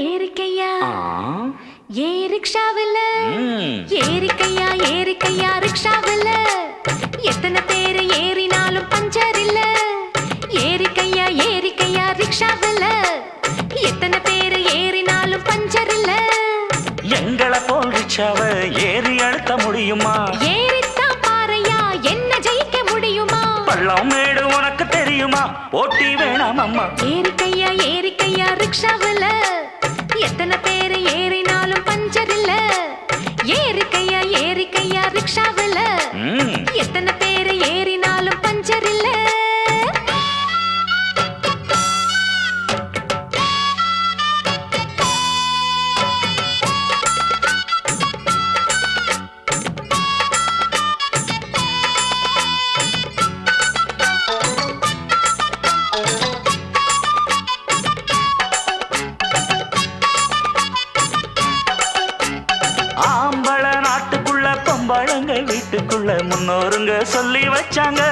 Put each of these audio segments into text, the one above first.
ஏறிக்கையா ஏ ரிக்ஷாவில் ஏறிக்கையா ரிக்ஷாவில் எத்தனை பேர் ஏறினாலும் பஞ்சர் இல்ல. ஏறிக்கையா ரிக்ஷாவில் எத்தனை பேர் ஏறினாலும் பஞ்சர் இல்ல. எங்களை போல் ரிக்ஷாவை ஏறி அழுத்த முடியுமா? ஏறித்தான் பாறையா என்ன ஜெயிக்க முடியுமா? பள்ளம் மேடு உனக்கு தெரியுமா? போட்டி வேணாம் அம்மா. ஏறிக்கையா ரிக்ஷாவில் எத்தனை பேர் ஏறினாலும் பஞ்சர் இல்ல. ஏறிக்கையா ரிக்ஷாவில் எத்தனை பேர் ஏறினாலும் பஞ்சர் இல்ல. வீட்டுக்குள்ள முன்னோருங்க சொல்லி வச்சாங்க,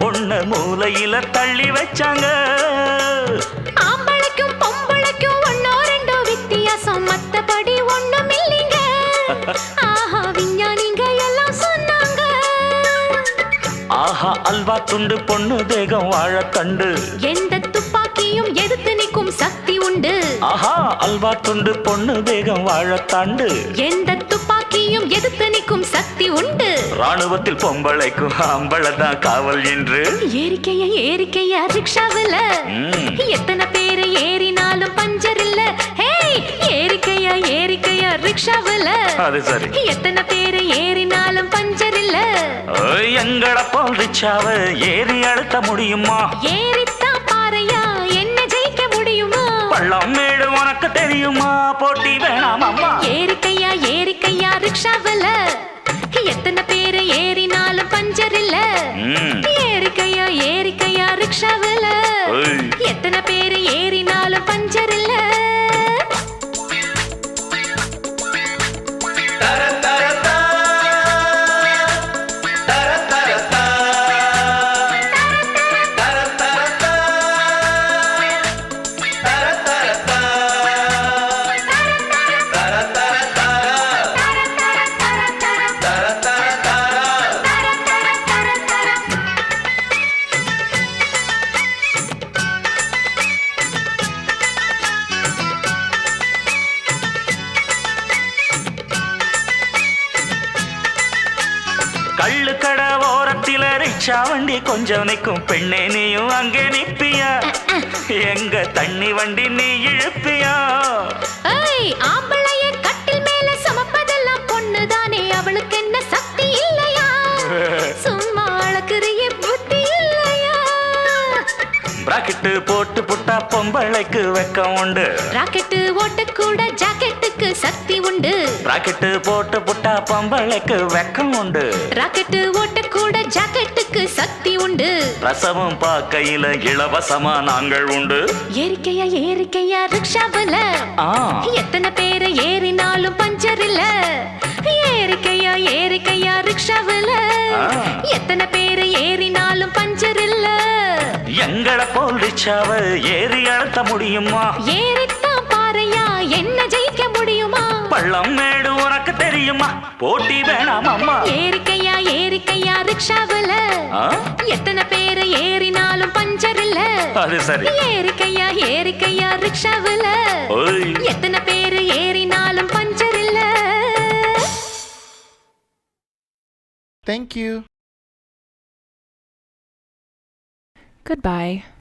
பொண்ண மூலையில தள்ளி வச்சாங்க. ஆம்பளைக்கும் பொம்பளைக்கும் ஒன்னோ ரெண்டோ வித்தியாசம், மத்தபடி ஒண்ணும் இல்லைங்க. ஆஹா விஞ்ஞானிங்க எல்லாம் சொன்னாங்க. ஆஹா அல்வா துண்டு பொண்ணு தேகம் வாழத்தண்டு, எந்த துப்பாக்கியும் எதிர்த்து நிற்கும் சக்தி உண்டு. ஆஹா அல்வா துண்டு பொண்ணு தேகம் வாழத்தாண்டு, எந்த துப்பாக்கியும் எதிர்த்து நிற்கும் சக்தி உண்டு. ராணுவத்தில் பொம்பளைக்கும் ஆம்பளதான் காவல் என்று. ஏறிக்கையா ரிக்ஷாவில் எத்தனை பேர் ஏறினாலும் பஞ்சர் இல்ல. ஏறிக்கையா ரிக்ஷாவில் அது சரி எத்தனை பேர் ஏறினாலும் பஞ்சர் இல்ல. எங்களை போல் ரிக்ஷாவை ஏறி அழுத்த முடியுமா? ஏறித்தான் பாறையா என்ன ஜெயிக்க முடியுமா? பள்ளம் மேடு உனக்கு தெரியுமா? போட்டி வேணாம் அம்மா. ஏறிக்கையா ரிக்ஷாவில் எத்தனை பேர் ஏறினாலும் பஞ்சர் இல்ல. ஏறிக்கையா ரிக்ஷாவில் எத்தனை பேர் ஏறினாலும் பஞ்சர் இல்ல. கள்ளு கடை ஓரத்தில ரிக்ஷா வண்டி கொஞ்சம் நிற்கும், பெண்ணே நீயும் அங்கே நிப்பியா? எங்க தண்ணி வண்டி நீ இழுப்பியா? ஆம்பளைய கட்டில் மேல சமப்பதெல்லாம் பொண்ணுதானே, அவளுக்கு என்ன சக்தி இல்லையா? சும்மா அழகுறிய புத்தி இல்லையா? பிராக்கெட்டு போட்டு புட்டா பொம்பளைக்கு வெக்கம் உண்டு. ராக்கெட்டு ஓட்ட கூட ஜாக்கெட்டுக்கு சக்தி உண்டு. ராக்கெட்டு போட்டு புட்டா பொம்பளைக்கு வெக்கம் உண்டு. ராக்கெட்டு ஓட்ட கூட ஜாக்கெட்டுக்கு சக்தி உண்டு. ரசமும் பாக்கையில இலவசமா நாங்கள் உண்டு. ஏறிக்கையா ரிக்ஷாவில் எத்தனை பேர் ஏறினாலும் பஞ்சர் இல்ல. ஏறிக்கையா ரிக்ஷாவில் எத்தனை பேர் ஏறினாலும் பஞ்சர் இல்ல. எங்களை போல் ரிக்ஷாவை ஏறி அழுத்த முடியுமா? ஏறித்தான் பாறையா என்ன ஜெயிக்க முடியுமா? பள்ளம் மேடு உனக்கு தெரியுமா? போட்டி வேணாம் அம்மா. ஏறிக்கையா ரிக்ஷாவில் எத்தனை பேர் ஏறினாலும் பஞ்சர் இல்ல. அது சரி ஏறிக்கையா ரிக்ஷாவில் எத்தனை பேர் ஏறினாலும் பஞ்சர் இல்ல. Thank you. Goodbye.